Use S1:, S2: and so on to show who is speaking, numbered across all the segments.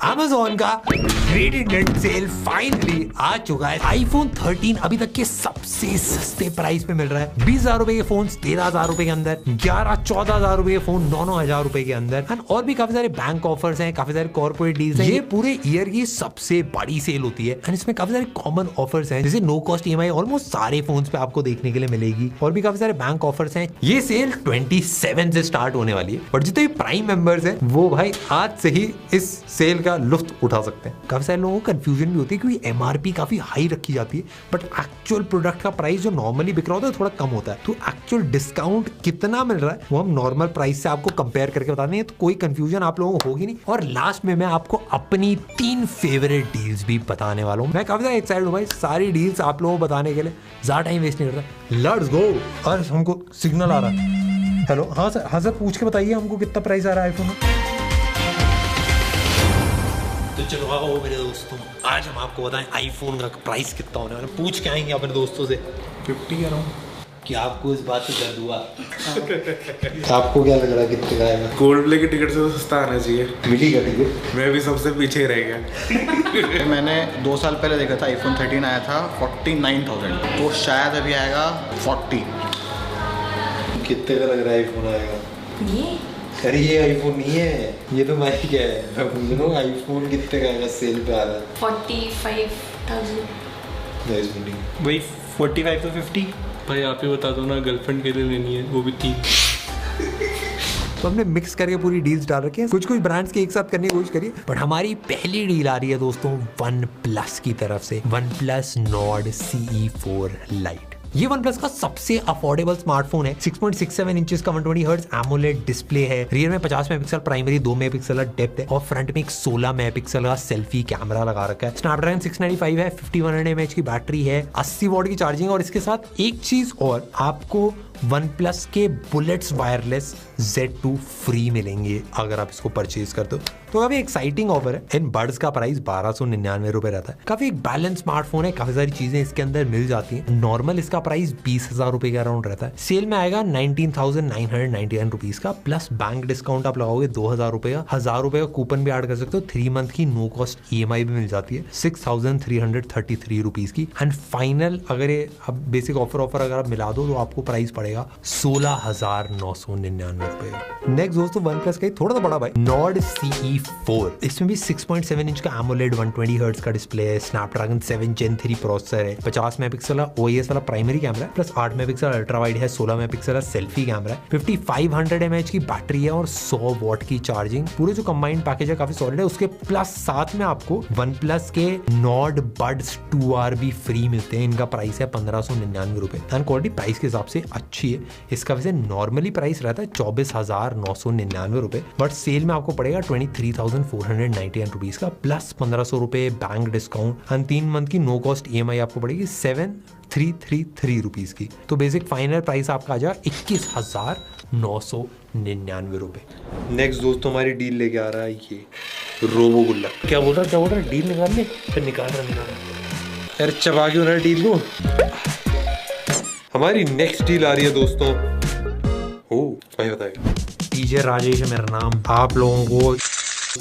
S1: Amazon का great Indian cell finally आ चुका है। iPhone 13 अभी तक के सबसे सस्ते प्राइस पे मिल रहा है। 20,000 रुपए के फोन 13,000 रुपए के अंदर, 11-14,000 रुपए के फोन 9,000 रुपए के अंदर, और भी काफी सारे बैंक ऑफर्स हैं, काफी सारे कॉर्पोरेट डील्स हैं। ये पूरे ईयर की सबसे बड़ी सेल होती है एंड इसमें काफी सारे कॉमन ऑफर्स हैं, जैसे नो कॉस्ट EMI ऑलमोस्ट सारे फोन्स पे आपको देखने के लिए मिलेगी, और भी काफी सारे बैंक ऑफर्स हैं। ये सेल 27 से स्टार्ट होने वाली है, और जितने भी प्राइम मेंबर्स हैं वो भाई आज से ही इस सेल का लुत्फ उठा सकते हैं। काफी सारे लोगों को कंफ्यूजन भी होती है क्योंकि MRP काफी हाई रखी जाती है, बट एक्चुअल प्रोडक्ट का प्राइस जो नॉर्मली बिक रहा होता है थोड़ा कम होता है। तो एक्चुअल डिस्काउंट कितना मिल रहा है वो हम नॉर्मल प्राइस से आपको कंपेयर करके बता देंगे, तो कोई कंफ्यूजन आप लोगों को होगी नहीं। और लास्ट में मैं आपको अपनी 3 फेवरेट डील्स भी बताने वाला हूँ। मैं काफी ज्यादा एक्साइटेड हूँ भाई सारी डील्स आप लोगों को बताने के लिए, ज्यादा टाइम वेस्ट नहीं करता। Let's go. और हमको सिग्नल आ रहा है। हेलो, हाँ सर पूछ के बताइए हमको कितना प्राइस आ रहा है आईफोन का। तो चलो आओ मेरे दोस्तों, आज हम आपको बताएं आईफोन का प्राइस कितना होने वाला है। पूछ के आएंगे अपने दोस्तों से।
S2: 50 कह रहा हूँ।
S1: क्या आपको इस बात से दर्द हुआ? आपको क्या लग रहा है कितने का आएगा?
S2: कोल्ड प्ले की टिकट से तो सस्ता आना चाहिए।
S1: मिलेगा टिकट?
S2: मैं भी सबसे पीछे ही रह गया।
S3: मैंने 2 साल पहले देखा था, iPhone 13 आया था 49,000, तो शायद अभी आएगा 40।
S1: कितने का लग रहा है आईफोन आएगा? ये अरे ये आईफोन नहीं है, ये तो मैं क्या है, मैं पूछ रहा हूँ आईफोन कितने का आएगा सेल पे आ रहा है?
S4: 45,000
S1: वही 45 to 50।
S5: भाई आप ही बता दो ना, गर्लफ्रेंड के लिए लेनी है वो भी 3।
S1: तो हमने मिक्स करके पूरी डील्स डाल रखे हैं, कुछ ब्रांड्स के एक साथ करने की कोशिश करिए। बट हमारी पहली डील आ रही है दोस्तों OnePlus की तरफ से, OnePlus Nord CE4 Lite। ये OnePlus का सबसे अफोर्डेबल स्मार्टफोन है। 6.67 इंचेस का 120 हर्ट्ज AMOLED डिस्प्ले है। रियर में 50 मेगापिक्सल प्राइमरी, 2 मेगापिक्सल का डेप्थ है, और फ्रंट में एक 16 मेगापिक्सल का सेल्फी कैमरा लगा रखा है। स्नैपड्रैगन 695 है, 5100 mAh की बैटरी है, 80 वॉट की चार्जिंग, और इसके साथ एक चीज और, आपको OnePlus के बुलेट्स वायरलेस Z2 फ्री मिलेंगे अगर आप इसको परचेज करते हो। तो काफी एक्साइटिंग ऑफर है। इन बड्स का प्राइस 1299 रुपए रहता है। काफी एक बैलेंस स्मार्टफोन है, काफी सारी चीजें इसके अंदर मिल जाती हैं। नॉर्मल इसका प्राइस 20,000 रुपए के अराउंड रहता है। सेल में आएगा 19,999 रुपीज का, प्लस बैंक डिस्काउंट आप लगाओगे 2,000 रुपए का, 1,000 रुपए का कूपन भी ऐड कर सकते हो। 3 मंथ की नो कॉस्ट EMI भी मिल जाती है 6,333 रुपीज की। एंड फाइनल अगर ये अब बेसिक ऑफर अगर आप मिला दो तो आपको प्राइस पड़ेगा 16,999 रुपए। नेक्स्ट दोस्तों OnePlus का थोड़ा सा बड़ा भाई Nord CE4। इसमें भी 6.7 इंच का AMOLED 120 हर्ट्ज का डिस्प्ले है, स्नैपड्रैगन 7 Gen 3 प्रोसेसर है, 50 मेगापिक्सल का OIS वाला प्राइमरी कैमरा है, प्लस 8 मेगापिक्सल अल्ट्रा वाइड है, 16 मेगापिक्सल का सेल्फी कैमरा है, 5500 mAh की बैटरी है, और 100 वॉट की चार्जिंग। पूरे जो कंबाइंड पैकेज है काफी सॉलिड है। उसके प्लस साथ में आपको OnePlus के Nord Buds 2R भी फ्री मिलते हैं। इनका प्राइस है 1,599 रुपए। एंड क्वालिटी प्राइस के हिसाब से अच्छी है। इसका वैसे नॉर्मली प्राइस रहता है 24,999 रुपए, बट सेल में आपको पड़ेगा 23,499 रुपीज का, प्लस 1,500 रुपए बैंक डिस्काउंट, एंड 3 मंथ की नो कॉस्ट EMI आपको पड़ेगी 7,333 रुपीज की। तो बेसिक फाइनल प्राइस आपका आ जाएगा 21,999 रुपए। नेक्स्ट दोस्तों हमारी डील लेके आ रहा है ये रोबो गुल्लक। क्या बोल रहा है? डील निकाल ले। फिर निकाल रहा यार, चबा के उन्होंने डील को। हमारी नेक्स्ट डील आ रही है दोस्तों, भाई बताएगा। DJ राजेश है मेरा नाम। आप लोगों को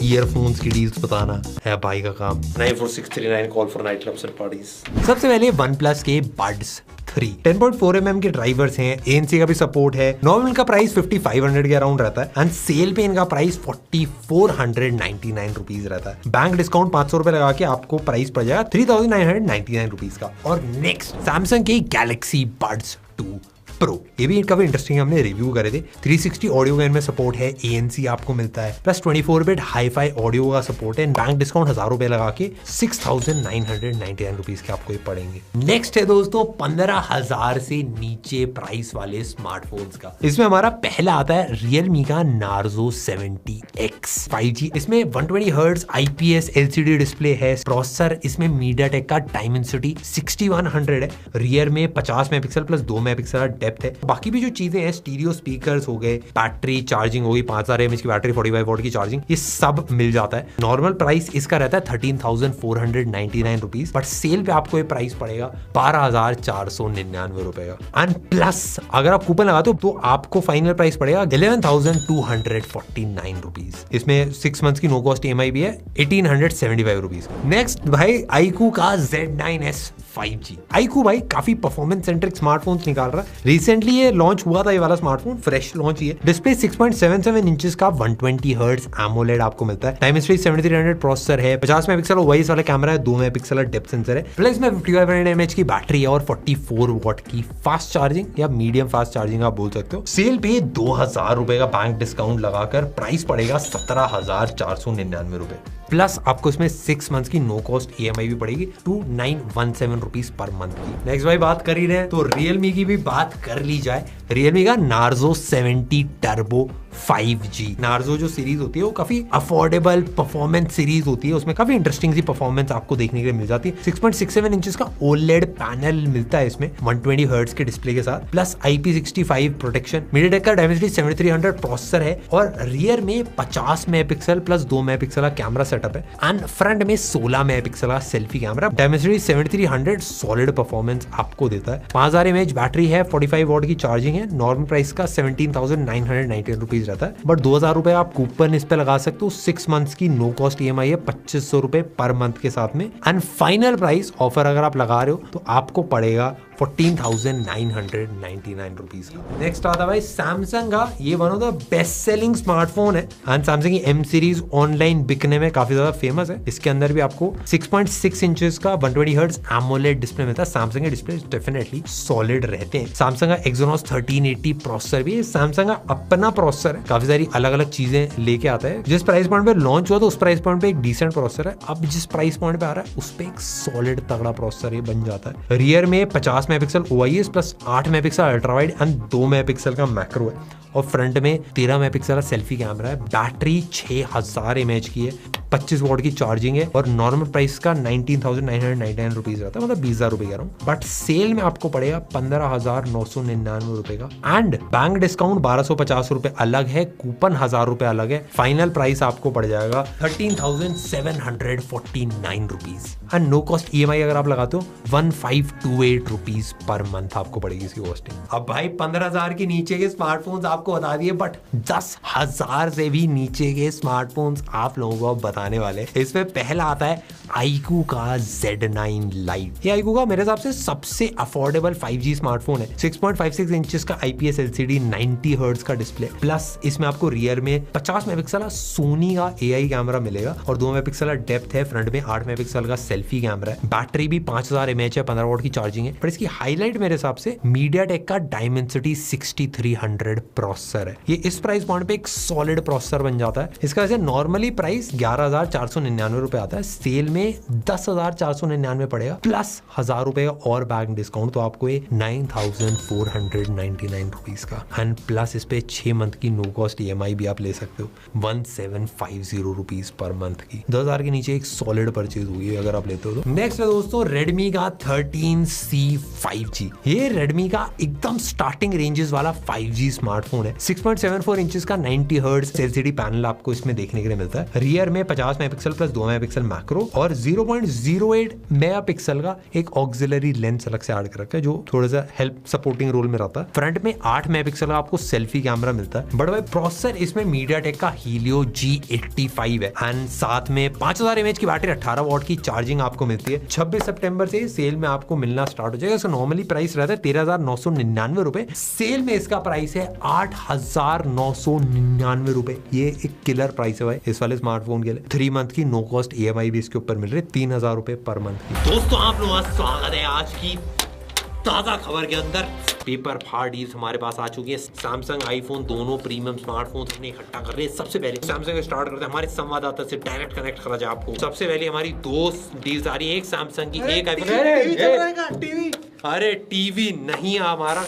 S1: ईयरफोन्स की डील्स बताना है भाई का काम। 94639 call for night clubs and parties. सबसे पहले OnePlus के Buds 3 10.4 mm के ड्राइवर्स हैं, ANC का भी सपोर्ट है। नॉर्मल का प्राइस 5,500 के अराउंड रहता है, एंड सेल पे इनका प्राइस 4,499 रुपीज रहता है। बैंक डिस्काउंट 500 रुपए लगा के आपको प्राइस पड़ जाएगा 3,999 रुपीज का। और नेक्स्ट सैमसंग के Galaxy Buds 2 Pro। ये भी काफी इंटरेस्टिंग, हमने रिव्यू करे थे। 360 ऑडियो का इनमें सपोर्ट है, ANC आपको मिलता है, प्लस 24 बिट हाई-फाई ऑडियो का सपोर्ट है। बैंक डिस्काउंट 1,000 रुपए लगा के 6,999 रुपीज के आपको ये पड़ेंगे। नेक्स्ट है दोस्तों 15,000 से नीचे प्राइस वाले स्मार्टफोन्स का। इसमें हमारा पहला आता है Realme का Narzo 70X 5G। इसमें 120 हर्ट्ज IPS LCD डिस्प्ले है। प्रोसेसर इसमें MediaTek का Dimensity 6100 है। रियर में 50 मेगापिक्सल प्लस 2 मेगापिक्सल का डेप्थ है। बाकी भी जो चीजें हैं, स्टीरियो स्पीकर्स हो गए, बैटरी चार्जिंग होगी, 5000 mAh की बैटरी, 45 वॉट की चार्जिंग, ये सब मिल जाता है। नॉर्मल प्राइस इसका रहता है 13,499 रुपीज, बट सेल पे आपको ये प्राइस पड़ेगा 12,499 रुपए का। एंड प्लस अगर आप कूपन लगाते हो तो आपको फाइनल प्राइस पड़ेगा 11,249 रुपीज। इसमें 6 मंथ्स की नो कॉस्ट EMI भी है, 1875 रुपीज। नेक्स्ट भाई iQOO का Z9s 5G। iQOO भाई काफी परफॉर्मेंस सेंट्रिक स्मार्टफोन्स निकाल रहा है। रिसेंटली ये लॉन्च हुआ था, ये वाला स्मार्टफोन फ्रेश लॉन्च ही है। डिस्प्ले 6.77 इंचेस का 120 हर्ट्ज AMOLED आपको मिलता है। Dimensity 7300 प्रोसेसर है, 50 मेगापिक्सल वाइस वाला कैमरा है, 2 मेगापिक्सल डेप्थ सेंसर है, प्लस में 5500 mAh की बैटरी है और 44 वॉट की फास्ट चार्जिंग या मीडियम फास्ट चार्जिंग आप बोल सकते हो। सेल पे 2000 रुपए का बैंक डिस्काउंट लगाकर प्राइस पड़ेगा 17,499 रुपए। प्लस आपको इसमें 6 मंथ्स की नो कॉस्ट EMI भी पड़ेगी 2917 रुपीज पर मंथ की। नेक्स्ट भाई बात कर ही रहे हैं तो Realme की भी बात कर ली जाए। Realme का Narzo 70 टर्बो 5G। Narzo जो सीरीज होती है वो काफी अफोर्डेबल परफॉर्मेंस सीरीज होती है, उसमें काफी इंटरेस्टिंग सी परफॉर्मेंस आपको देखने के लिए मिल जाती है। 6.67 इंचेस का OLED पैनल मिलता है इसमें 120 हर्ट्ज के डिस्प्ले के साथ, प्लस IP65 प्रोटेक्शन। MediaTek का Dimensity 7300 प्रोसेसर है और रियर में 50 मेगापिक्सल प्लस 2 मेगापिक्सल का कैमरा सेटअप है एंड फ्रंट में 16 मेगापिक्सल का selfie camera. Dimensity 7300 solid performance आपको देता है। 5000 mAh बैटरी है, 45 वॉट की चार्जिंग है। नॉर्मल प्राइस का 17,999 रुपीज रहता है, बट 2000 रुपए आप कूपन इस पे लगा सकते हो। 6 मंथ्स की नो कॉस्ट EMI है 2500 रुपए पर मंथ के साथ में। एंड फाइनल प्राइस ऑफर अगर आप लगा रहे हो तो आपको पड़ेगा 14,999 रुपीज का। नेक्स्ट आता है भाई सैमसंग का, ये one of the best selling smartphone है एंड सैमसंग की M सीरीज ऑनलाइन बिकने में काफी ज्यादा फेमस है। इसके अंदर भी आपको 6.6 इंचेस का 120 हर्ट्ज AMOLED डिस्प्ले मिलता है। सैमसंग के डिस्प्ले डेफिनेटली सॉलिड रहते हैं। सैमसंग का Exynos 1380 प्रोसेसर भी है। सैमसंग का अपना प्रोसेसर है, काफी सारी अलग अलग चीजें लेके आता है। जिस प्राइस पॉइंट पे लॉन्च हुआ था उस प्राइस पॉइंट पे एक डिसेंट प्रोसेसर है, अब जिस प्राइस पॉइंट पे आ रहा है उस पे एक सॉलिड तगड़ा प्रोसेसर ये बन जाता है। रियर में 50 megapixel OIS plus 8 megapixel ultra wide and 2 megapixel का मैक्रो है और फ्रंट में 13 मेगापिक्सल का सेल्फी कैमरा है। बैटरी 6000 mAh की है, 25 वॉट की चार्जिंग है और नॉर्मल प्राइस का 19,999 रुपीज रहता है, मतलब 20,000 रुपए कह रहा हूँ, बट सेल में आपको पड़ेगा 15,999 रुपए का एंड बैंक डिस्काउंट 1250 रुपए अलग है, कूपन 1000 रुपए अलग है। फाइनल प्राइस आपको पड़ जाएगा 13,749 rupees and no cost EMI अगर आप लगाते हो 1528 रुपीज पर मंथ आपको पड़ेगी इसकी कॉस्टिंग। अब भाई 15,000 के नीचे के स्मार्टफोन्स आपको बता दिए, बट 10,000 से भी नीचे के स्मार्टफोन्स आप लोगों को बताने वाले। इसमें पहला आता है iQOO का Z9 Lite। ये iQOO का मेरे हिसाब से सबसे अफोर्डेबल 5G स्मार्टफोन है। 6.56 इंचेस का IPS LCD 90 हर्ट्ज का डिस्प्ले, प्लस इसमें आपको रियर में 50 मेगापिक्सल सोनी का AI कैमरा मिलेगा और 2 मेगापिक्सल डेप्थ है। फ्रंट में 8 मेगापिक्सल का सेल्फी कैमरा है। बैटरी भी 5000 mAh है, 15 वॉट की चार्जिंग है। पर इसकी हाईलाइट मेरे हिसाब से MediaTek का Dimensity 6300 प्रोसेसर है। ये इस प्राइस पॉइंट पे एक सॉलिड प्रोसेसर बन जाता है। इसका वैसे नॉर्मली प्राइस 11,499 रुपए आता है, सेल में 10,499 पड़ेगा प्लस 1000 रुपए का और बैंक डिस्काउंट, तो आपको ये 9,499 रुपीज का एंड प्लस इस पे 6 मंथ की नो कॉस्ट EMI भी आप ले सकते हो 1750 रुपीज पर मंथ की। 10,000 के नीचे एक सॉलिड परचेज हुई अगर आप लेते हो तो। नेक्स्ट है दोस्तों Redmi का 13C 5G। ये Redmi का एकदम स्टार्टिंग रेंजेस वाला 5G स्मार्टफोन है। 6.74 इंचेस का 90 हर्ट्ज LCD पैनल आपको इसमें देखने के लिए मिलता है। रियर में 50 मेगापिक्सल प्लस 2 मेगापिक्सल मैक्रो और 0.08 मेगापिक्सल का एक ऑक्सिलरी लेंस अलग से ऐड कर रखा है जो थोड़ा सा हेल्प सपोर्टिंग रोल में रहता है। फ्रंट में 8 मेगापिक्सल का आपको सेल्फी कैमरा मिलता है। बट भाई प्रोसेसर इसमें MediaTek का Helio G85 है एंड साथ में 5000 mAh की बैटरी, 18 वॉट की चार्जिंग आपको मिलती है। 26 सितंबर से सेल में आपको मिलना स्टार्ट हो जाएगा। इसका नॉर्मली प्राइस रहता है 13,999 रुपए, सेल में इसका प्राइस है 8,999 रुपए। ये एक किलर प्राइस है भाई इस वाले स्मार्टफोन के लिए। 3 मंथ की नो कॉस्ट EMI भी इसके ऊपर मिल रही है 3,000 रुपए पर मंथ की। दोस्तों आप लोगों का स्वागत है आज की ताजा खबर के अंदर। पेपर फाड़ डील्स हमारे पास आ चुकी है। सैमसंग आईफोन दोनों प्रीमियम स्मार्टफोन अपने इकट्ठा कर रहे हैं। सबसे पहले सैमसंग स्टार्ट करते हैं, हमारे संवाददाता से डायरेक्ट कनेक्ट करा जाए आपको। सबसे पहले हमारी 2 डील्स आ रही है, एक सैमसंग की, एक आईफोन। अरे टीवी नहीं हमारा,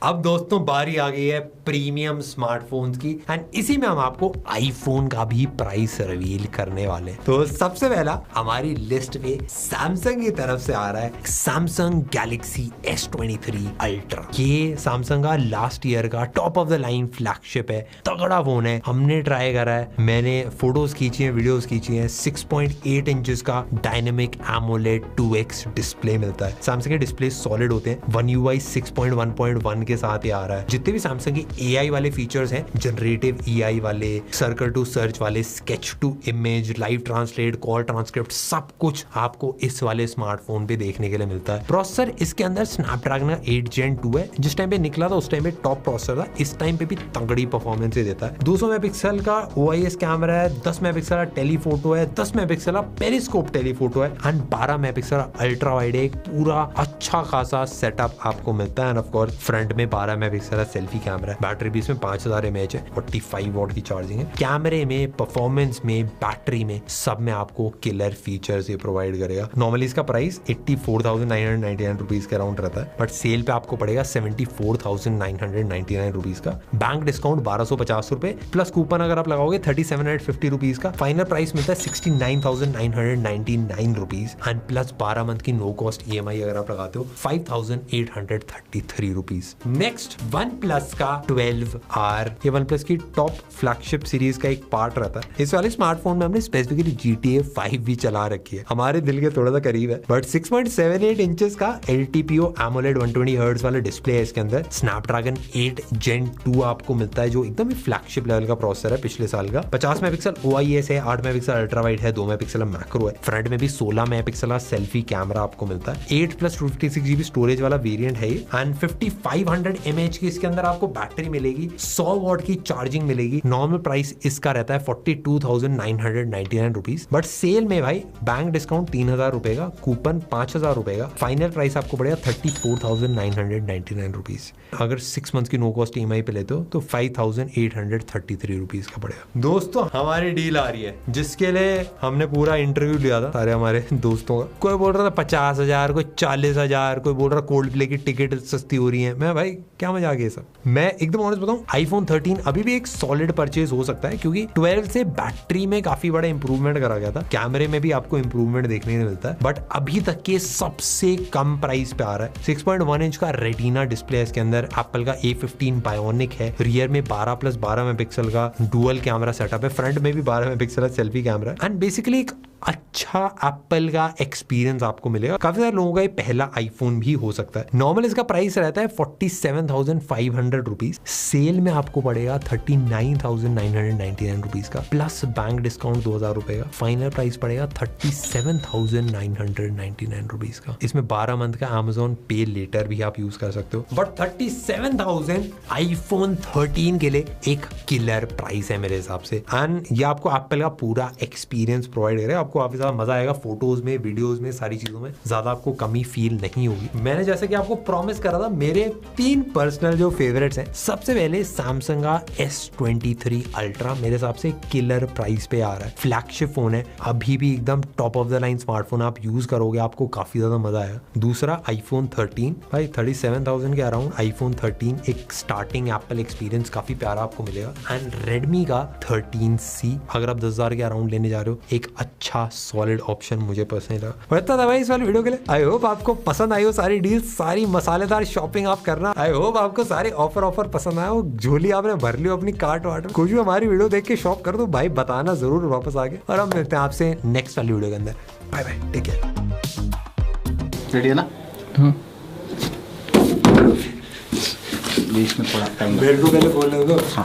S1: अब दोस्तों बारी आ गई है प्रीमियम स्मार्टफोन्स की एंड इसी में हम आपको आईफोन का भी प्राइस रिवील करने वाले हैं। तो सबसे पहला हमारी लिस्ट में सैमसंग की तरफ से आ रहा है सैमसंग गैलेक्सी S23 अल्ट्रा। ये सैमसंग का लास्ट ईयर का top of the line flagship है, तगड़ा फोन है। हमने ट्राई करा है, मैंने फोटोज खींची है, वीडियोस खींची है। 6.8 इंचेस का डायनेमिक एमोलेड 2x डिस्प्ले मिलता है। सैमसंग के डिस्प्ले सॉलिड होते हैं। One UI 6.1.1 के साथ ही आ रहा है। जितने भी सैमसंग के AI वाले फीचर्स हैं, जनरेटिव EI वाले, सर्कल टू सर्च वाले, sketch to image, live translate, call transcript, सब कुछ आपको इस वाले स्मार्टफोन पे देखने के लिए मिलता है। प्रोसेसर इसके अंदर स्नैपड्रैगन 8 Gen 2 है। जिस टाइम पे निकला था उस टाइम पे टॉप प्रोसेसर था, इस टाइम पे भी तगड़ी परफॉर्मेंस देता है। 200 मेगापिक्सल का OIS कैमरा है, 10 मेगापिक्सल का टेलीफोटो है, 10 मेगापिक्सल का पेरिस्कोप टेलीफोटो है एंड 12 मेगापिक्सल का अल्ट्रा वाइड है। एक पूरा अच्छा खासा सेटअप आपको मिलता है एंड ऑफ कोर्स फ्रंट में 12 मेगापिक्सल का सेल्फी कैमरा है। बैटरी भी इसमें 5000 mAh है, 45 वॉट की चार्जिंग है। कैमरे में, परफॉर्मेंस में, बैटरी में, सब में आपको किलर फीचर्स ये प्रोवाइड करेगा। नॉर्मली इसका प्राइस 84,999 रुपीज के अराउंड रहता है, बट सेल पे आपको पड़ेगा 74,999 रुपीज का। बैंक डिस्काउंट 1250 रुपए प्लस कूपन अगर आप लगाओगे 3750 रुपीज का। फाइनल प्राइस मिलता है 69,999 रुपीज एंड प्लस 12 मंथ की नो कॉस्ट EMI अगर आप लगाते हो 5,833 रुपीज। नेक्स्ट वन प्लस का 12R। ये वन प्लस की टॉप फ्लैगशिप सीरीज का एक पार्ट रहता है। इस वाले स्मार्टफोन में हमने स्पेसिफिकली GTA 5 भी चला रखी है, हमारे दिल के थोड़ा सा करीब है। बट 6.78 इंचेस का LTPO AMOLED 120 हर्ट्ज वाला डिस्प्ले है इसके अंदर। स्नैपड्रैगन 8 Gen 2 आपको मिलता है, जो एकदम ही फ्लैगशिप लेवल का प्रोसेसर है पिछले साल का। 50 मेगापिक्सल OIS है, 8 मेगापिक्सल अल्ट्रा वाइड है, 2 मेगापिक्सल मैक्रो है। फ्रंट में भी 16 मेगापिक्सल का सेल्फी कैमरा आपको मिलता है। 8+256GB स्टोरेज वाला वेरिएंट है एंड 5500 mAh की इसके अंदर आपको बैटरी मिलेगी, 100 वॉट की चार्जिंग मिलेगी। नॉर्मल प्राइस इसका रहता है 42,999 रुपीज, बट सेल में भाई बैंक डिस्काउंट 3000 रुपए का, कूपन 5000 रुपए का। फाइनल प्राइस आपको पड़ेगा 34,999 रुपीज। अगर 6 मंथ की नो कॉस्ट EMI पे लेते हो तो 5,833 रुपीज का पड़ेगा। दोस्तों हमारी डील आ रही है जिसके लिए हमने पूरा इंटरव्यू लिया था सारे हमारे दोस्तों का। कोई बोल रहा था 50,000, कोई 40,000, कोई बोल रहा कोल्ड प्ले की टिकट सस्ती हो रही है। मैं भाई क्या मजाक है सब। मैं एकदम ऑनेस्ट बताऊं, iPhone 13 अभी भी एक सॉलिड परचेज हो सकता है क्योंकि 12 से बैटरी में काफी बड़ा इंप्रूवमेंट करा गया था। कैमरे में भी आपको इंप्रूवमेंट देखने को मिलता है, बट अभी तक के सबसे कम प्राइस पे आ रहा है। 6.1 इंच का रेटिना डिस्प्ले है इसके अंदर। एप्पल का A15 बायोनिक है। रियर में 12+12 मेगापिक्सल का डुअल कैमरा सेटअप है। फ्रंट में भी 12 मेगापिक्सल का सेल्फी कैमरा एंड बेसिकली एक अच्छा एप्पल का एक्सपीरियंस आपको मिलेगा। काफी सारे लोगों का ये पहला आईफोन भी हो सकता है। नॉर्मल इसका प्राइस रहता है 47,500 रुपीज, सेल में आपको पड़ेगा 39,999 रुपीज का, प्लस बैंक डिस्काउंट 2000 रुपए का। फाइनल प्राइस पड़ेगा 37,999 रुपीज का। इसमें 12 मंथ का Amazon पे लेटर भी आप यूज कर सकते हो, बट 37,000 iPhone 13 के लिए एक किलर प्राइस है मेरे हिसाब से। एंड ये आपको एप्पल का पूरा एक्सपीरियंस प्रोवाइड करेगा। आपको काफी ज्यादा मजा आएगा, फोटोज में, वीडियोस में, सारी चीजों में ज्यादा आपको कमी फील नहीं होगी। मैंने जैसे कि आपको प्रॉमिस करा था, मेरे 3 पर्सनल जो फेवरेट्स हैं, सबसे पहले सैमसंग का S23 अल्ट्रा मेरे हिसाब से किलर प्राइस पे आ रहा है। फ्लैगशिप फोन है, अभी भी एकदम top of the line smartphone. आप यूज करोगे आपको काफी ज्यादा मजा आएगा। दूसरा iPhone 13, भाई 37,000 के अराउंड iPhone 13 एक स्टार्टिंग एप्पल एक्सपीरियंस काफी प्यारा आपको मिलेगा। एंड Redmi का 13C अगर आप 10,000 के अराउंड लेने जा रहे हो, एक अच्छा सॉलिड ऑप्शन मुझे पर्सनली लगा। बढ़ता था भाई इस वाले वीडियो के लिए। आई होप आपको पसंद आई हो सारी डील्स, सारी मसालेदार शॉपिंग आप करना। आई होप आपको सारे ऑफर पसंद आए हो, झोली आपने भर ली हो अपनी कार्ट वाट। कुछ भी हमारी वीडियो देख के शॉप कर दो भाई, बताना जरूर वापस आके। और हम मिलते हैं आपसे नेक्स्ट वाली वीडियो के अंदर। Bye bye, take care.
S3: Ready है ना? बीच में थोड़ा टाइम
S1: मेरे को पहले बोलने दो।
S3: हाँ।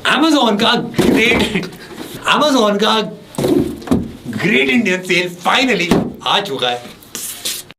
S1: Amazon का ग्रेट इंडियन सेल फाइनली आ चुका है।